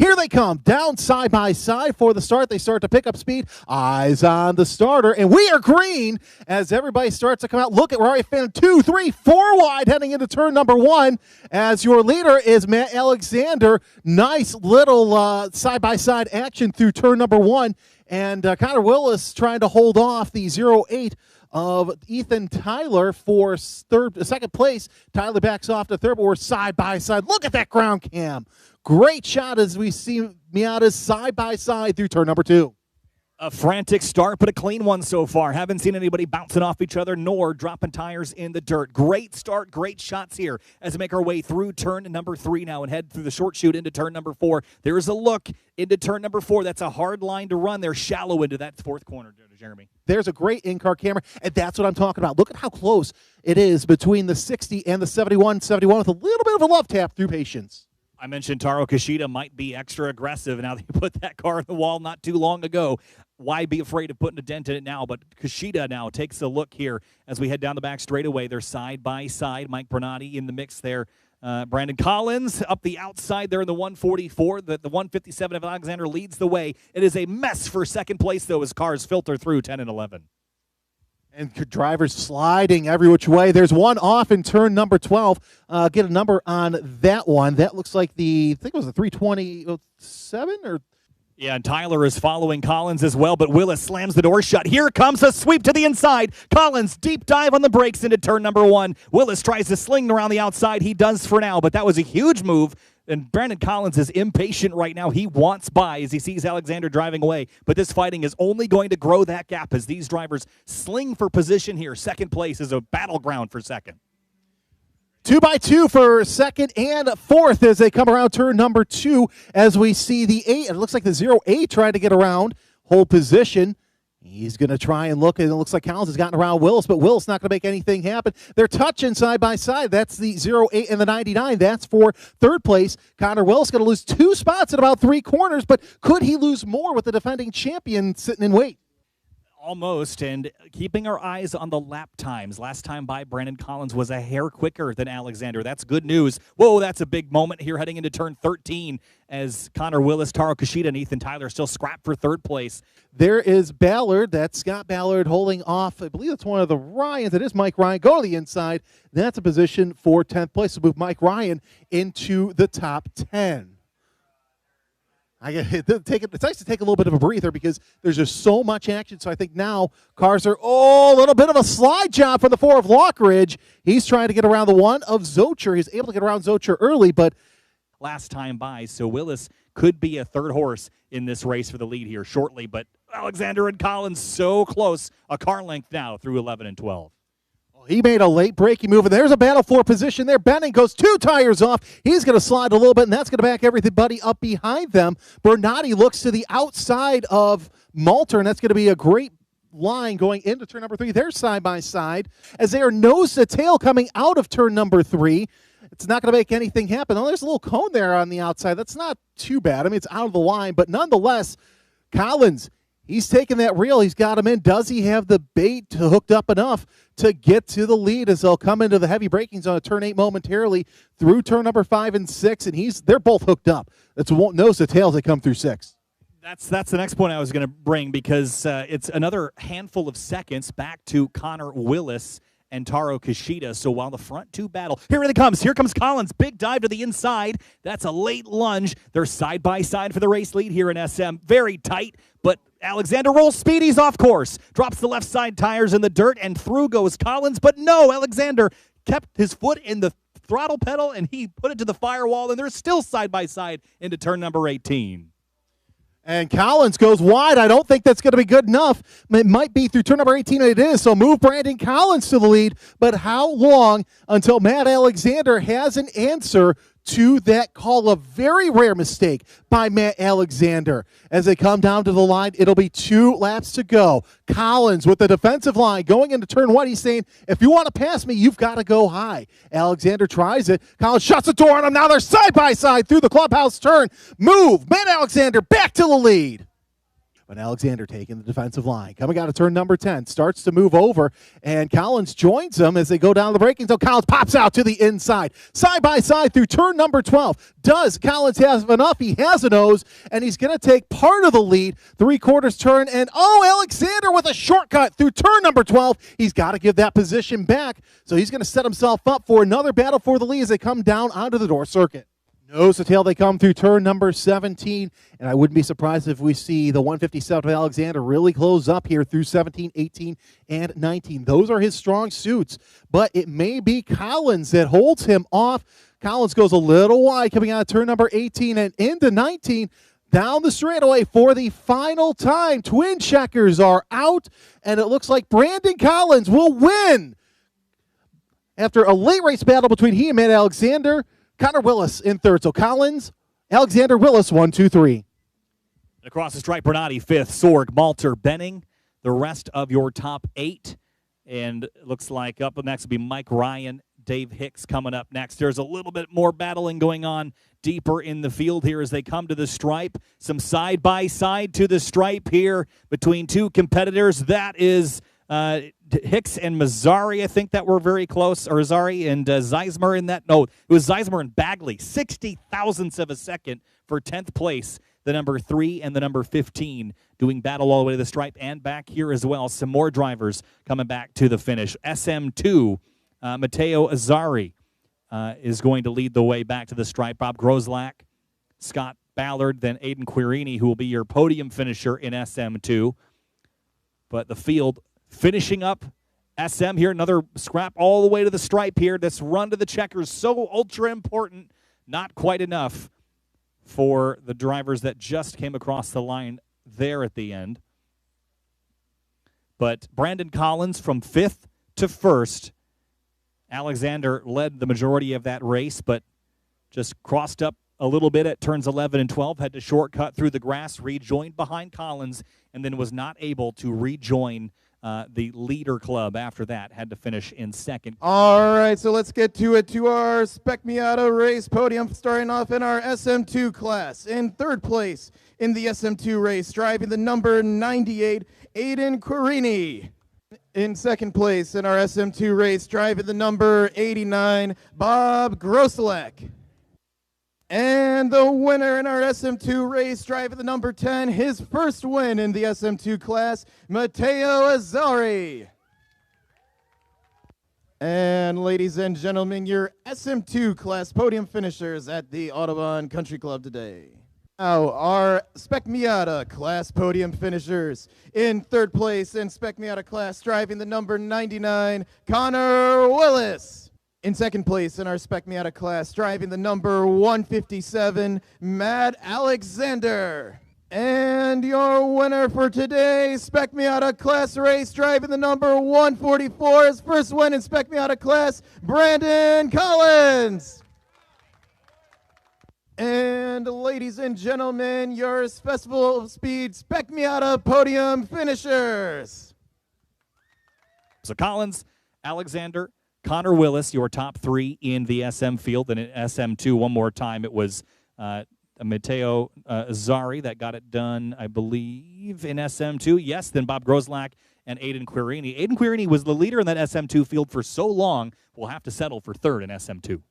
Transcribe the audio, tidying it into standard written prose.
Here they come, down side by side for the start. They start to pick up speed. Eyes on the starter, and we are green as everybody starts to come out. Look at, we're already fan 2, 3, 4 wide heading into turn number 1 as your leader is Matt Alexander. Nice little side-by-side action through turn number 1, and Connor Willis trying to hold off the 0-8 of Ethan Tyler for second place. Tyler backs off to third, but we're side by side. Look at that ground cam. Great shot as we see Miata side by side through turn number 2. A frantic start, but a clean one so far. Haven't seen anybody bouncing off each other nor dropping tires in the dirt. Great start, great shots here as we make our way through turn number 3 now and head through the short chute into turn number 4. There is a look into turn number 4. That's a hard line to run. They're shallow into that fourth corner, Jeremy. There's a great in-car camera, and that's what I'm talking about. Look at how close it is between the 60 and the 71. 71 with a little bit of a love tap through patience. I mentioned Taro Kishida might be extra aggressive. Now they put that car in the wall not too long ago. Why be afraid of putting a dent in it now? But Kishida now takes a look here as we head down the back straightaway. They're side by side. Mike Bernardi in the mix there. Brandon Collins up the outside there in the 144. The 157 of Alexander leads the way. It is a mess for second place, though, as cars filter through 10 and 11. And drivers sliding every which way. There's one off in turn number 12. Get a number on that one. That looks like I think it was a 327 or... Yeah, and Tyler is following Collins as well, but Willis slams the door shut. Here comes a sweep to the inside. Collins, deep dive on the brakes into turn number 1. Willis tries to sling around the outside. He does for now, but that was a huge move. And Brandon Collins is impatient right now. He wants by as he sees Alexander driving away. But this fighting is only going to grow that gap as these drivers sling for position here. Second place is a battleground for second. 2x2 for second and fourth as they come around turn number 2 as we see the 8. It looks like the 0-8 trying to get around, hold position. He's going to try and look, and it looks like Collins has gotten around Willis, but Willis not going to make anything happen. They're touching side by side. That's the 0-8 and the 99. That's for third place. Connor Willis going to lose 2 spots at about 3 corners, but could he lose more with the defending champion sitting in wait? Almost, and keeping our eyes on the lap times. Last time by, Brandon Collins was a hair quicker than Alexander. That's good news. Whoa, that's a big moment here heading into turn 13 as Connor Willis, Taro Kishida, and Ethan Tyler still scrap for third place. There is Ballard. That's Scott Ballard holding off. I believe it's one of the Ryans. It is Mike Ryan. Go to the inside. That's a position for 10th place to move Mike Ryan into the top 10. It's nice to take a little bit of a breather because there's just so much action. So I think now cars are, a little bit of a slide job for the 4 of Lockridge. He's trying to get around the 1 of Zocher. He's able to get around Zocher early, but last time by, so Willis could be a third horse in this race for the lead here shortly. But Alexander and Collins so close, a car length now through 11 and 12. He made a late braking move, and there's a battle for position there. Benning goes 2 tires off. He's going to slide a little bit, and that's going to back everybody up behind them. Bernardi looks to the outside of Malter, and that's going to be a great line going into turn number 3. They're side by side as they are nose to tail coming out of turn number 3. It's not going to make anything happen. Oh, there's a little cone there on the outside. That's not too bad. I mean, it's out of the line, but nonetheless, Collins, he's taking that reel. He's got him in. Does he have the bait hooked up enough to get to the lead as they'll come into the heavy braking zone at turn 8 momentarily through turn number 5 and 6, and they're both hooked up. It's nose to tail as they come through 6. That's the next point I was going to bring because it's another handful of seconds back to Connor Willis and Taro Kishida. So while the front 2 battle, here it comes. Here comes Collins. Big dive to the inside. That's a late lunge. They're side by side for the race lead here in SM. Very tight, but Alexander rolls speed. He's off course. Drops the left side tires in the dirt, and through goes Collins. But no, Alexander kept his foot in the throttle pedal, and he put it to the firewall, and they're still side by side into turn number 18. And Collins goes wide. I don't think that's going to be good enough. It might be through turn number 18, and it is. So move Brandon Collins to the lead. But how long until Matt Alexander has an answer to that call? A very rare mistake by Matt Alexander. As they come down to the line, it'll be 2 laps to go. Collins with the defensive line going into turn 1. He's saying, if you want to pass me, you've got to go high. Alexander tries it. Collins shuts the door on him. Now they're side by side through the clubhouse turn. Move Matt Alexander back to the lead. But Alexander taking the defensive line. Coming out of turn number 10. Starts to move over, and Collins joins them as they go down the braking zone. Collins pops out to the inside. Side by side through turn number 12. Does Collins have enough? He has a nose, and he's going to take part of the lead. 3/4 turn, and Alexander with a shortcut through turn number 12. He's got to give that position back, so he's going to set himself up for another battle for the lead as they come down onto the door circuit. Nose to tail, they come through turn number 17, and I wouldn't be surprised if we see the 157 of Alexander really close up here through 17, 18, and 19. Those are his strong suits, but it may be Collins that holds him off. Collins goes a little wide coming out of turn number 18 and into 19. Down the straightaway for the final time. Twin checkers are out, and it looks like Brandon Collins will win after a late race battle between he and Matt Alexander. Connor Willis in third. So Collins, Alexander, Willis, 1, 2, 3. Across the stripe, Bernardi fifth, Sorg, Malter, Benning, the rest of your top 8. And it looks like up next will be Mike Ryan, Dave Hicks coming up next. There's a little bit more battling going on deeper in the field here as they come to the stripe. Some side-by-side to the stripe here between two competitors. That is Hicks and Mazzari, I think, that were very close, or Mazzari and Zeismer in that. No, it was Zeismer and Bagley. 60 thousandths of a second for 10th place. The number 3 and the number 15 doing battle all the way to the stripe and back here as well. Some more drivers coming back to the finish. SM2, Matteo Azzari is going to lead the way back to the stripe. Bob Grozlak, Scott Ballard, then Aiden Quirini, who will be your podium finisher in SM2. But the field finishing up SM here. Another scrap all the way to the stripe here. This run to the checkers, so ultra important. Not quite enough for the drivers that just came across the line there at the end. But Brandon Collins from 5th to 1st. Alexander led the majority of that race, but just crossed up a little bit at turns 11 and 12, had to shortcut through the grass, rejoined behind Collins, and then was not able to rejoin the leader club after that. Had to finish in 2nd. All right, so let's get to it, to our Spec Miata race podium, starting off in our SM2 class. In 3rd place in the SM2 race, driving the number 98, Aiden Quirini. In 2nd place in our SM2 race, driving the number 89, Bob Grozlak. And the winner in our SM2 race, driving the number 10, his first win in the SM2 class, Matteo Azzari. And ladies and gentlemen, your SM2 class podium finishers at the Audubon Country Club today. Now, our Spec Miata class podium finishers. In 3rd place in Spec Miata class, driving the number 99, Connor Willis. In 2nd place in our Spec Miata class, driving the number 157, Matt Alexander. And your winner for today's Spec Miata class race, driving the number 144, his first win in Spec Miata class, Brandon Collins. And ladies and gentlemen, your Festival of Speed Spec Miata podium finishers. So Collins, Alexander, Connor Willis, your top 3 in the SM field. And in SM2, one more time, it was Matteo Azzari that got it done, I believe, in SM2. Yes, then Bob Grozlak and Aiden Quirini. Aiden Quirini was the leader in that SM2 field for so long, we'll have to settle for 3rd in SM2.